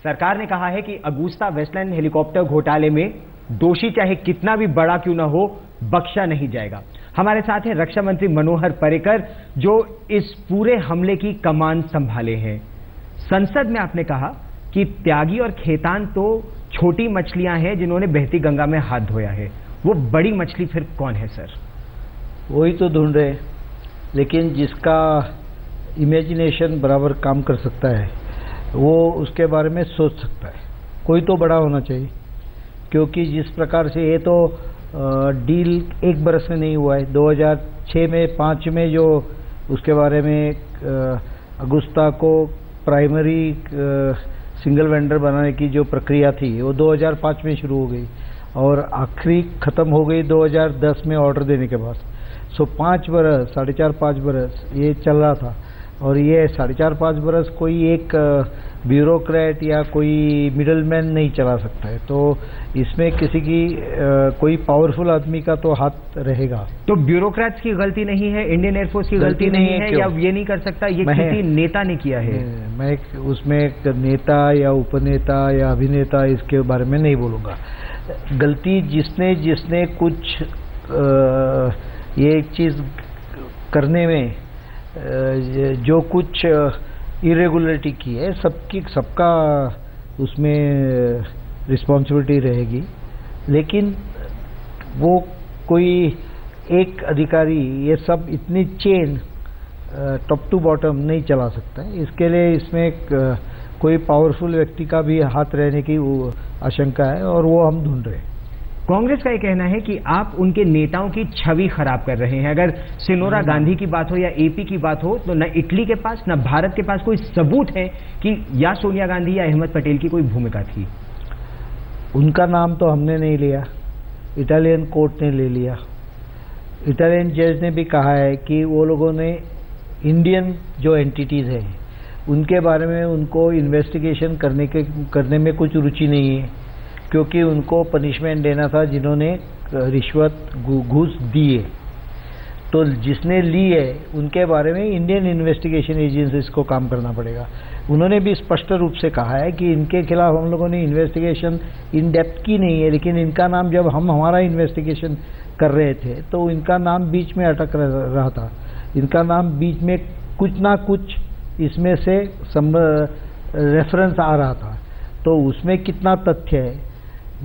सरकार ने कहा है कि अगुस्ता वेस्टलैंड हेलीकॉप्टर घोटाले में दोषी चाहे कितना भी बड़ा क्यों ना हो, बख्शा नहीं जाएगा। हमारे साथ हैं रक्षा मंत्री मनोहर पर्रिकर, जो इस पूरे हमले की कमान संभाले हैं। संसद में आपने कहा कि त्यागी और खेतान तो छोटी मछलियां हैं जिन्होंने बहती गंगा में हाथ धोया है, वो बड़ी मछली फिर कौन है सर? वही तो ढूंढ रहे, लेकिन जिसका इमेजिनेशन बराबर काम कर सकता है वो उसके बारे में सोच सकता है। कोई तो बड़ा होना चाहिए, क्योंकि जिस प्रकार से ये तो डील एक बरस में नहीं हुआ है। 2006 में 5 में जो उसके बारे में अगुस्ता को प्राइमरी सिंगल वेंडर बनाने की जो प्रक्रिया थी वो 2005 में शुरू हो गई और आखिरी ख़त्म हो गई 2010 में ऑर्डर देने के बाद। सो 5 बरस, 4.5-5 बरस ये चल रहा था। और ये 4.5-5 बरस कोई एक ब्यूरोक्रेट या कोई मिडलमैन नहीं चला सकता है। तो इसमें किसी की कोई पावरफुल आदमी का तो हाथ रहेगा। तो ब्यूरोक्रेट्स की गलती नहीं है, इंडियन एयरफोर्स की गलती नहीं है, या ये नहीं कर सकता, ये किसी नेता ने किया है? मैं उसमें एक नेता या उपनेता या अभिनेता इसके बारे में नहीं बोलूँगा। गलती जिसने कुछ ये चीज़ करने में जो कुछ इरेगुलरिटी की है, सबका उसमें रिस्पॉन्सिबिलिटी रहेगी। लेकिन वो कोई एक अधिकारी ये सब इतनी चेन टॉप टू बॉटम नहीं चला सकता है। इसके लिए इसमें कोई पावरफुल व्यक्ति का भी हाथ रहने की आशंका है और वो हम ढूंढ रहे हैं। कांग्रेस का ये कहना है कि आप उनके नेताओं की छवि खराब कर रहे हैं। अगर सिनोरा गांधी की बात हो या एपी की बात हो, तो न इटली के पास न भारत के पास कोई सबूत है कि या सोनिया गांधी या अहमद पटेल की कोई भूमिका थी। उनका नाम तो हमने नहीं लिया, इटालियन कोर्ट ने ले लिया। इटालियन जज ने भी कहा है कि वो लोगों ने इंडियन जो एंटिटीज़ हैं उनके बारे में उनको इन्वेस्टिगेशन करने में कुछ रुचि नहीं है, क्योंकि उनको पनिशमेंट देना था जिन्होंने रिश्वत घूस दी है। तो जिसने ली है उनके बारे में इंडियन इन्वेस्टिगेशन एजेंसीज को काम करना पड़ेगा। उन्होंने भी स्पष्ट रूप से कहा है कि इनके खिलाफ हम लोगों ने इन्वेस्टिगेशन इन डेप्थ की नहीं है, लेकिन इनका नाम जब हम हमारा इन्वेस्टिगेशन कर रहे थे तो इनका नाम बीच में अटक रहा था। इनका नाम बीच में कुछ ना कुछ इसमें से रेफरेंस आ रहा था। तो उसमें कितना तथ्य है,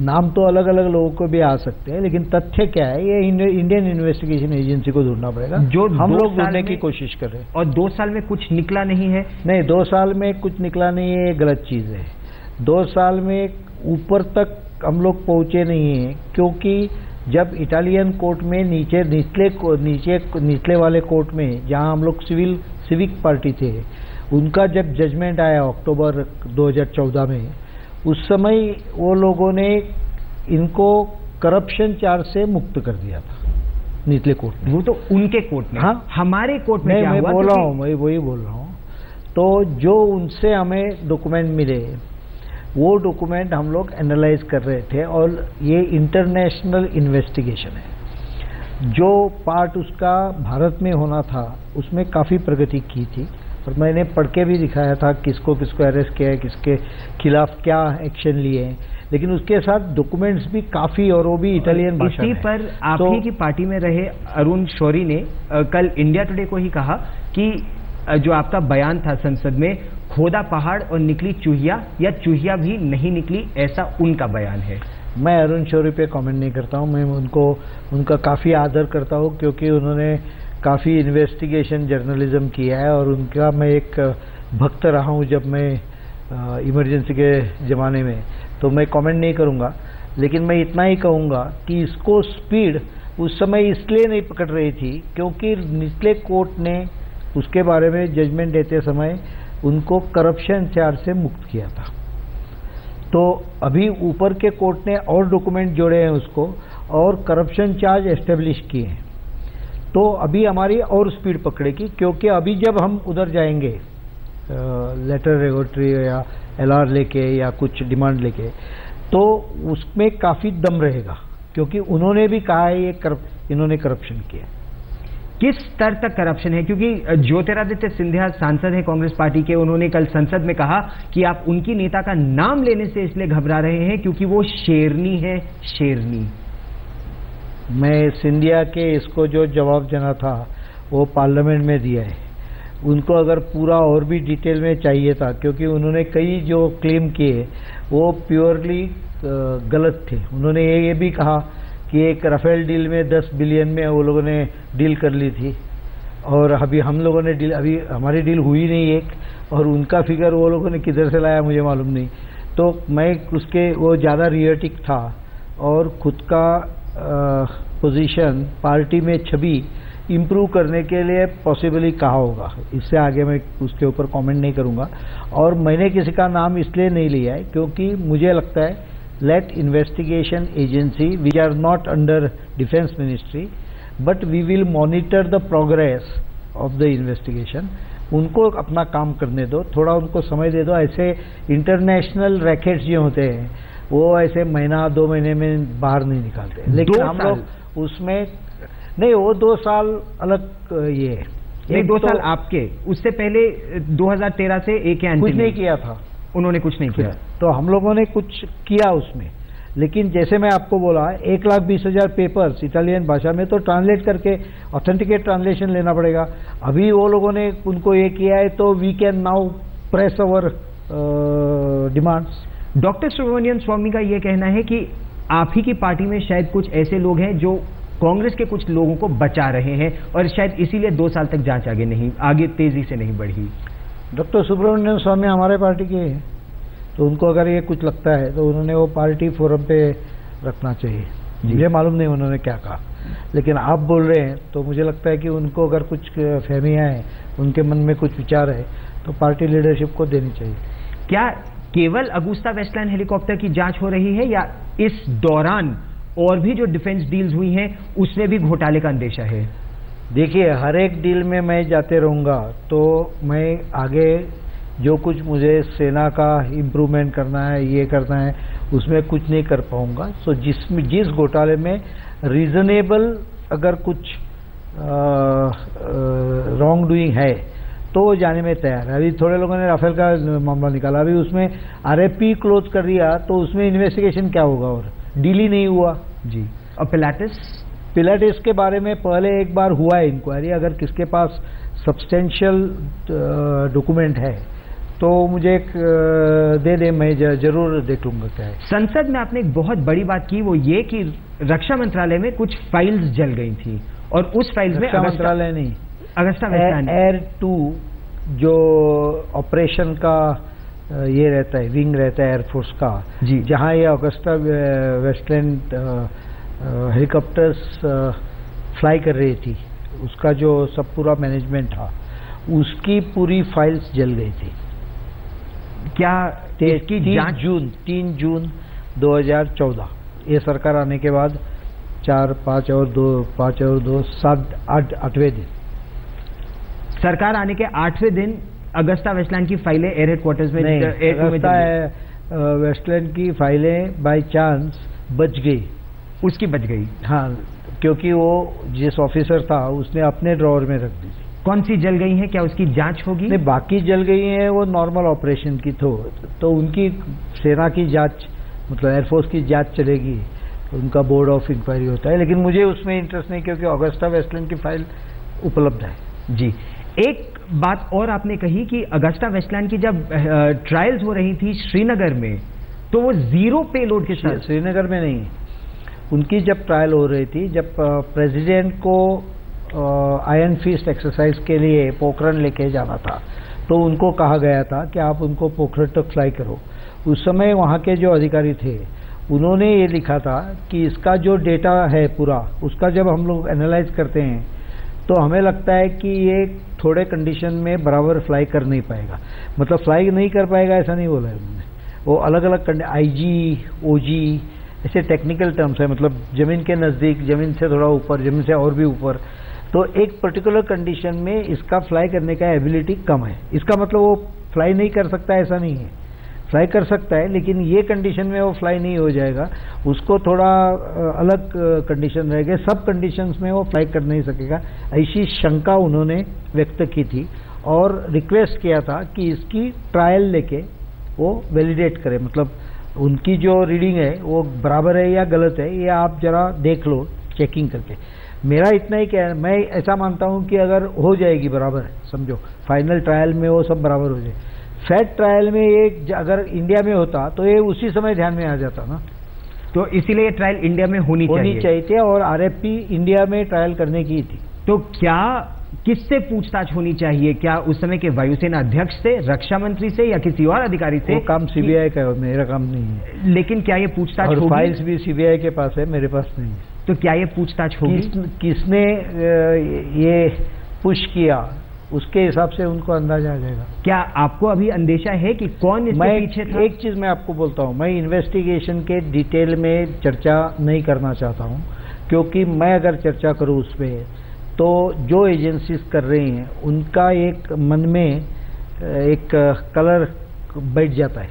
नाम तो अलग अलग लोगों को भी आ सकते हैं, लेकिन तथ्य क्या है ये इंडियन इन्वेस्टिगेशन एजेंसी को ढूंढना पड़ेगा, जो हम लोग ढूंढने की कोशिश कर रहे हैं। और 2 साल में कुछ निकला नहीं है? नहीं, 2 साल में कुछ निकला नहीं है, ये गलत चीज़ है। 2 साल में ऊपर तक हम लोग पहुंचे नहीं हैं, क्योंकि जब इटालियन कोर्ट में निचले वाले कोर्ट में जहां हम लोग सिविक पार्टी थे, उनका जब जजमेंट आया अक्टूबर 2014 में, उस समय वो लोगों ने इनको करप्शन चार्ज से मुक्त कर दिया था निचले कोर्ट में। वो तो उनके कोर्ट में। हाँ, हमारे कोर्ट में क्या हुआ? मैं वही बोल रहा हूँ। तो जो उनसे हमें डॉक्यूमेंट मिले वो डॉक्यूमेंट हम लोग एनालाइज कर रहे थे, और ये इंटरनेशनल इन्वेस्टिगेशन है। जो पार्ट उसका भारत में होना था उसमें काफ़ी प्रगति की थी, और मैंने पढ़ के भी दिखाया था किसको किसको अरेस्ट किया है, किसके खिलाफ क्या एक्शन लिए हैं। लेकिन उसके साथ डॉक्यूमेंट्स भी काफ़ी, और वो भी इटालियन भाषा में। इसी पर आप ही की पार्टी में रहे अरुण शौरी ने कल इंडिया टुडे को ही कहा कि जो आपका बयान था संसद में, खोदा पहाड़ और निकली चूहिया, या चूहिया भी नहीं निकली, ऐसा उनका बयान है। मैं अरुण शौरी पे कमेंट नहीं करता हूँ। मैं उनका काफ़ी आदर करता हूँ, क्योंकि उन्होंने काफ़ी इन्वेस्टिगेशन जर्नलिज्म किया है, और उनका मैं एक भक्त रहा हूँ जब मैं इमरजेंसी के ज़माने में। तो मैं कमेंट नहीं करूँगा, लेकिन मैं इतना ही कहूँगा कि इसको स्पीड उस समय इसलिए नहीं पकड़ रही थी क्योंकि निचले कोर्ट ने उसके बारे में जजमेंट देते समय उनको करप्शन चार्ज से मुक्त किया था। तो अभी ऊपर के कोर्ट ने और डॉक्यूमेंट जोड़े हैं उसको, और करप्शन चार्ज एस्टेब्लिश किए हैं। तो अभी हमारी और स्पीड पकड़ेगी, क्योंकि अभी जब हम उधर जाएंगे लेटर रेगुलेटरी या LR लेके या कुछ डिमांड लेके, तो उसमें काफ़ी दम रहेगा, क्योंकि उन्होंने भी कहा है इन्होंने करप्शन किया। किस स्तर तक करप्शन है? क्योंकि ज्योतिरादित्य सिंधिया सांसद हैं कांग्रेस पार्टी के, उन्होंने कल संसद में कहा कि आप उनकी नेता का नाम लेने से इसलिए घबरा रहे हैं क्योंकि वो शेरनी है, शेरनी। मैं सिंधिया के इसको जो जवाब देना था वो पार्लियामेंट में दिया है। उनको अगर पूरा और भी डिटेल में चाहिए था, क्योंकि उन्होंने कई जो क्लेम किए वो प्योरली गलत थे। उन्होंने ये भी कहा कि एक राफेल डील में 10 बिलियन में वो लोगों ने डील कर ली थी, और अभी हम लोगों ने डील, अभी हमारी डील हुई नहीं एक, और उनका फिगर वो लोगों ने किधर से लाया मुझे मालूम नहीं। तो मैं उसके वो ज़्यादा रियटिक था और खुद का पोजीशन, पार्टी में छवि इम्प्रूव करने के लिए पॉसिबली कहा होगा। इससे आगे मैं उसके ऊपर कमेंट नहीं करूंगा। और मैंने किसी का नाम इसलिए नहीं लिया है क्योंकि मुझे लगता है let investigation agency, we are not under defence ministry, but we will monitor the progress of the investigation. उनको अपना काम करने दो, थोड़ा उनको समय दे दो। ऐसे इंटरनेशनल रैकेट्स जो होते हैं वो ऐसे महीना 2 महीने में बाहर नहीं निकालते, लेकिन हम लोग उसमें नहीं, वो 2 साल अलग ये है। नहीं, 2 साल आपके, उससे पहले 2013 से एक कुछ नहीं किया था उन्होंने, कुछ नहीं किया। तो हम लोगों ने कुछ किया उसमें, लेकिन जैसे मैं आपको बोला 1,20,000 पेपर्स इटालियन भाषा में तो ट्रांसलेट करके ऑथेंटिकेट ट्रांसलेशन लेना पड़ेगा। अभी वो लोगों ने उनको ये किया है, तो we can now press our demands. Doctor Subramanian Swamy का यह कहना है कि आप ही की पार्टी में शायद कुछ ऐसे लोग हैं जो कांग्रेस के कुछ लोगों को बचा रहे हैं और शायद इसीलिए 2 साल तक जांच आगे तेजी से नहीं बढ़ी। डॉक्टर सुब्रमण्यम स्वामी हमारे पार्टी के हैं, तो उनको अगर ये कुछ लगता है तो उन्होंने वो पार्टी फोरम पे रखना चाहिए। मुझे मालूम नहीं उन्होंने क्या कहा, लेकिन आप बोल रहे हैं तो मुझे लगता है कि उनको अगर कुछ फहमियाँ हैं, उनके मन में कुछ विचार है, तो पार्टी लीडरशिप को देनी चाहिए। क्या केवल अगुस्ता वेस्टलैंड हेलीकॉप्टर की जांच हो रही है या इस दौरान और भी जो डिफेंस डील्स हुई हैं उसमें भी घोटाले का अंदेशा है? देखिए, हर एक डील में मैं जाते रहूँगा तो मैं आगे जो कुछ मुझे सेना का इम्प्रूवमेंट करना है, ये करना है, उसमें कुछ नहीं कर पाऊँगा। सो जिस घोटाले में रीजनेबल अगर कुछ रॉन्ग डूइंग है तो जाने में तैयार है। अभी थोड़े लोगों ने राफेल का मामला निकाला, अभी उसमें RFP क्लोज कर दिया तो उसमें इन्वेस्टिगेशन क्या होगा, और डील ही नहीं हुआ जी। और पिलाटिस के बारे में पहले एक बार हुआ है इंक्वायरी। अगर किसके पास सब्सटेंशियल डॉक्यूमेंट है तो मुझे दे दे, मैं जरूर देख लूंगा क्या है। संसद में आपने एक बहुत बड़ी बात की, वो ये कि रक्षा मंत्रालय में कुछ फाइल्स जल गई थी और उस फाइल्स में रक्षा मंत्रालय नहीं, अगस्ता वेस्टलैंड एयर 2 जो ऑपरेशन का ये रहता है, विंग रहता है एयरफोर्स का जी, जहाँ ये अगस्ता वेस्टलैंड हेलीकॉप्टर्स फ्लाई कर रही थी, उसका जो सब पूरा मैनेजमेंट था, उसकी पूरी फाइल्स जल गई थी। क्या 3 जून 2014 ये सरकार आने के बाद 4, 5 और 2 7 8वें दिन, सरकार आने के 8वें दिन अगस्ता वेस्टलैंड की फाइलें एयर हेडक्वार्टर्स में नहीं, अगस्ता वेस्टलैंड की फाइलें बाय चांस बच गई, उसकी बच गई। हाँ, क्योंकि वो जिस ऑफिसर था उसने अपने ड्रॉअर में रख दी थी। कौन सी जल गई हैं, क्या उसकी जांच होगी? नहीं, बाकी जल गई हैं वो नॉर्मल ऑपरेशन की, तो उनकी सेना की जांच, मतलब एयरफोर्स की जांच चलेगी, उनका बोर्ड ऑफ इंक्वायरी होता है। लेकिन मुझे उसमें इंटरेस्ट नहीं क्योंकि अगस्ता वेस्टलैंड की फाइल उपलब्ध है। जी, एक बात और आपने कही कि अगस्ता वेस्टलैंड की जब ट्रायल्स हो रही थी श्रीनगर में तो वो 0 पेलोड के साथ, श्रीनगर में नहीं, उनकी जब ट्रायल हो रही थी, जब प्रेसिडेंट को आयरन फिस्ट एक्सरसाइज के लिए पोखरण लेके जाना था, तो उनको कहा गया था कि आप उनको पोखरण तक फ्लाई करो। उस समय वहाँ के जो अधिकारी थे उन्होंने ये लिखा था कि इसका जो डेटा है पूरा, उसका जब हम लोग एनालाइज करते हैं तो हमें लगता है कि ये थोड़े कंडीशन में बराबर फ्लाई कर नहीं पाएगा। मतलब फ्लाई नहीं कर पाएगा ऐसा नहीं बोला है उन्होंने, वो अलग अलग IG, OG ऐसे टेक्निकल टर्म्स है, मतलब ज़मीन के नज़दीक, ज़मीन से थोड़ा ऊपर, ज़मीन से और भी ऊपर, तो एक पर्टिकुलर कंडीशन में इसका फ्लाई करने का एबिलिटी कम है। इसका मतलब वो फ्लाई नहीं कर सकता ऐसा नहीं है, फ्लाई कर सकता है, लेकिन ये कंडीशन में वो फ्लाई नहीं हो जाएगा, उसको थोड़ा अलग कंडीशन रहेगा, सब कंडीशंस में वो फ्लाई कर नहीं सकेगा, ऐसी शंका उन्होंने व्यक्त की थी और रिक्वेस्ट किया था कि इसकी ट्रायल लेके वो वैलिडेट करें, मतलब उनकी जो रीडिंग है वो बराबर है या गलत है, ये आप जरा देख लो चेकिंग करके। मेरा इतना ही क्या है, मैं ऐसा मानता हूँ कि अगर हो जाएगी बराबर है, समझो फाइनल ट्रायल में वो सब बराबर हो जाए, फैट ट्रायल में ये अगर इंडिया में होता तो ये उसी समय ध्यान में आ जाता ना, तो इसीलिए ये ट्रायल इंडिया में होनी चाहिए थी और आरएफपी इंडिया में ट्रायल करने की थी। तो क्या किससे पूछताछ होनी चाहिए? क्या उस समय के वायुसेना अध्यक्ष से, रक्षा मंत्री से या किसी और अधिकारी से? वो काम सीबीआई का है, मेरा काम नहीं है। लेकिन क्या ये पूछताछ होगी? फाइल्स भी सीबीआई के पास है, मेरे पास नहीं है। तो क्या ये पूछताछ होगी? किसने ये पुश किया उसके हिसाब से उनको अंदाजा आ जाएगा। क्या आपको अभी अंदेशा है कि कौन इसके पीछे था? एक चीज मैं आपको बोलता हूं, मैं इन्वेस्टिगेशन के डिटेल में चर्चा नहीं करना चाहता हूं, क्योंकि मैं अगर चर्चा करूं उसमें तो जो एजेंसीज कर रही हैं उनका एक मन में एक कलर बैठ जाता है।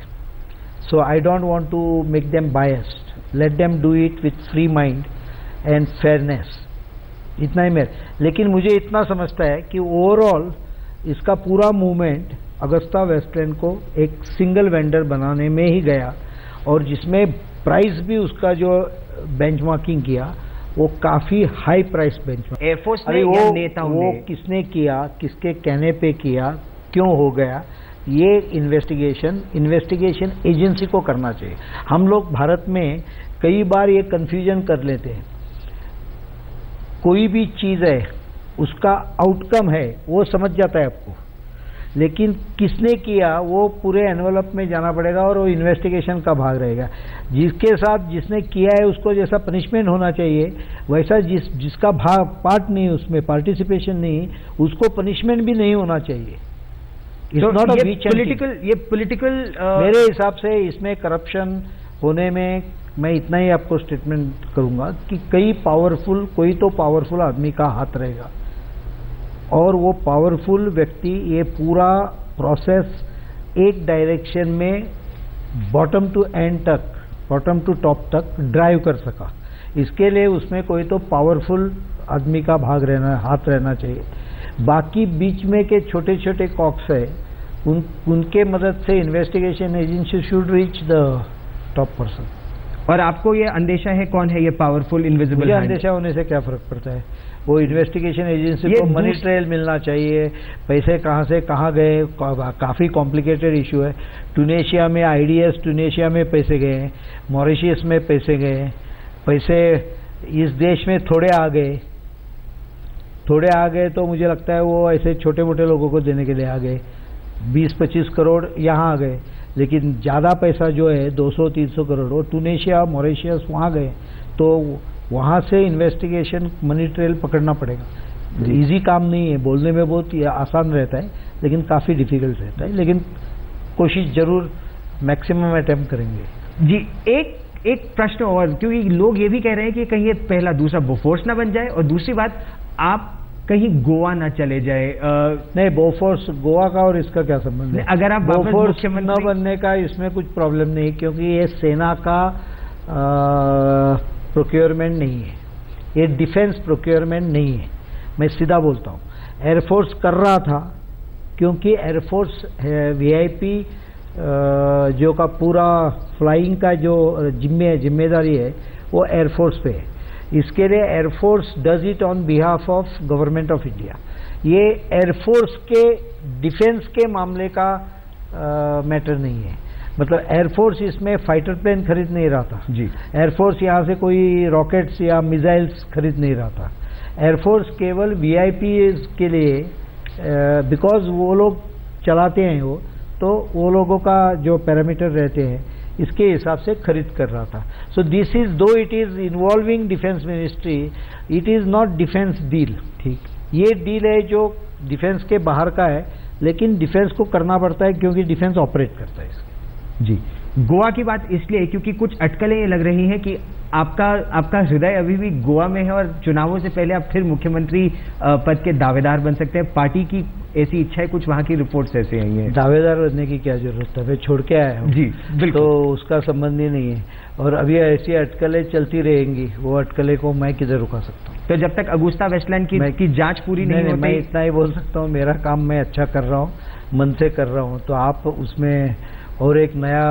So I don't want to make them biased, let them do it with free mind and fairness, इतना ही मेरा। लेकिन मुझे इतना समझता है कि ओवरऑल इसका पूरा मूवमेंट अगस्ता वेस्टलैंड को एक सिंगल वेंडर बनाने में ही गया, और जिसमें प्राइस भी उसका जो बेंचमार्किंग किया वो काफी हाई प्राइस बेंचमार्क। एयरफोर्स ने या नेताओं वो किसने किया, किसके कहने पे किया, क्यों हो गया, ये इन्वेस्टिगेशन एजेंसी को करना चाहिए। हम लोग भारत में कई बार ये कंफ्यूजन कर लेते हैं, कोई भी चीज है उसका आउटकम है वो समझ जाता है आपको, लेकिन किसने किया वो पूरे एनवेलप में जाना पड़ेगा और वो इन्वेस्टिगेशन का भाग रहेगा। जिसके साथ जिसने किया है उसको जैसा पनिशमेंट होना चाहिए, वैसा जिसका भाग पार्ट नहीं, उसमें पार्टिसिपेशन नहीं, उसको पनिशमेंट भी नहीं होना चाहिए। ये पॉलिटिकल मेरे हिसाब से इसमें करप्शन होने में मैं इतना ही आपको स्टेटमेंट करूंगा कि कोई तो पावरफुल आदमी का हाथ रहेगा, और वो पावरफुल व्यक्ति ये पूरा प्रोसेस एक डायरेक्शन में बॉटम टू एंड तक, बॉटम टू टॉप तक ड्राइव कर सका। इसके लिए उसमें कोई तो पावरफुल आदमी का हाथ रहना चाहिए। बाकी बीच में के छोटे छोटे कॉक्स है, उनके मदद से investigation agency should reach the top person. और आपको ये अंदेशा है कौन है ये पावरफुल इनविजिबल? मुझे अंदेशा होने से क्या फर्क पड़ता है, वो इन्वेस्टिगेशन एजेंसी को मनी ट्रेल मिलना चाहिए, पैसे कहाँ से कहाँ गए, काफ़ी कॉम्प्लिकेटेड इशू है। टूनेशिया में IDS टूनेशिया में पैसे गए, मॉरिशस में पैसे गए, पैसे इस देश में थोड़े आ गए तो मुझे लगता है वो ऐसे छोटे मोटे लोगों को देने के लिए आ गए, 20-25 करोड़ यहाँ आ गए, लेकिन ज़्यादा पैसा जो है 200-300 करोड़ वो टूनेशिया मॉरिशस वहाँ गए, तो वहाँ से इन्वेस्टिगेशन मनी ट्रेल पकड़ना पड़ेगा। इजी काम नहीं है, बोलने में बहुत आसान रहता है लेकिन काफ़ी डिफिकल्ट रहता है, लेकिन कोशिश जरूर मैक्सिमम अटेम्प्ट करेंगे। जी, एक प्रश्न और, क्योंकि लोग ये भी कह रहे हैं कि कहीं ये पहला दूसरा बोफोर्स ना बन जाए, और दूसरी बात आप कहीं गोवा ना चले जाए। नहीं, बोफोर्स गोवा का और इसका क्या संबंध है? अगर आप बोफोर्स न बनने का इसमें कुछ प्रॉब्लम नहीं, क्योंकि ये सेना का प्रोक्योरमेंट नहीं है, ये डिफेंस प्रोक्योरमेंट नहीं है। मैं सीधा बोलता हूँ, एयरफोर्स कर रहा था क्योंकि एयरफोर्स VIP जो का पूरा फ्लाइंग का जो जिम्मेदारी है वो एयरफोर्स पे है। इसके लिए air force does it on behalf of government of India. ये एयरफोर्स के डिफेंस के मामले का मैटर नहीं है, मतलब एयरफोर्स इसमें फाइटर प्लेन खरीद नहीं रहा था जी, एयरफोर्स यहाँ से कोई रॉकेट्स या मिसाइल्स खरीद नहीं रहा था। एयरफोर्स केवल VIP के लिए, बिकॉज वो लोग चलाते हैं वो लोगों का जो पैरामीटर रहते हैं इसके हिसाब से खरीद कर रहा था। सो दिस इज, दो it is involving defence ministry, it is not defence deal. ठीक, ये डील है जो डिफेंस के बाहर का है, लेकिन डिफेंस को करना पड़ता है क्योंकि डिफेंस ऑपरेट करता है इसके। जी, गोवा की बात इसलिए क्योंकि कुछ अटकलें ये लग रही हैं कि आपका हृदय अभी भी गोवा में है और चुनावों से पहले आप फिर मुख्यमंत्री पद के दावेदार बन सकते हैं। पार्टी की ऐसी इच्छा है, कुछ वहाँ की रिपोर्ट्स ऐसे आई हैं। दावेदार बनने की क्या जरूरत है, मैं छोड़ के आया हूँ जी बिल्कुल। तो उसका संबंध ही नहीं है। और अभी ऐसी अटकलें चलती रहेंगी, वो अटकलें को मैं किधर रुका सकता हूँ? तो जब तक अगुस्ता वेस्टलैंड की जांच पूरी नहीं होती, मैं इतना ही बोल सकता हूँ, मेरा काम मैं अच्छा कर रहा हूँ, मन से कर रहा हूँ, तो आप उसमें और एक नया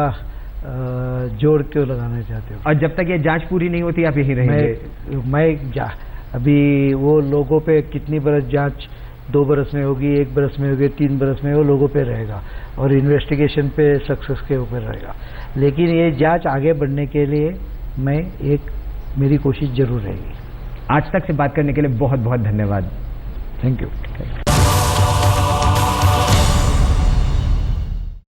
जोड़ क्यों लगाना चाहते हो? और जब तक ये जांच पूरी नहीं होती आप यही रहेंगे? अभी वो लोगों पे कितनी बरस जांच, 2 बरस में होगी, 1 बरस में होगी, 3 बरस में, वो लोगों पे रहेगा और इन्वेस्टिगेशन पे सक्सेस के ऊपर रहेगा। लेकिन ये जांच आगे बढ़ने के लिए मेरी कोशिश जरूर रहेगी। आज तक से बात करने के लिए बहुत बहुत धन्यवाद। Thank you.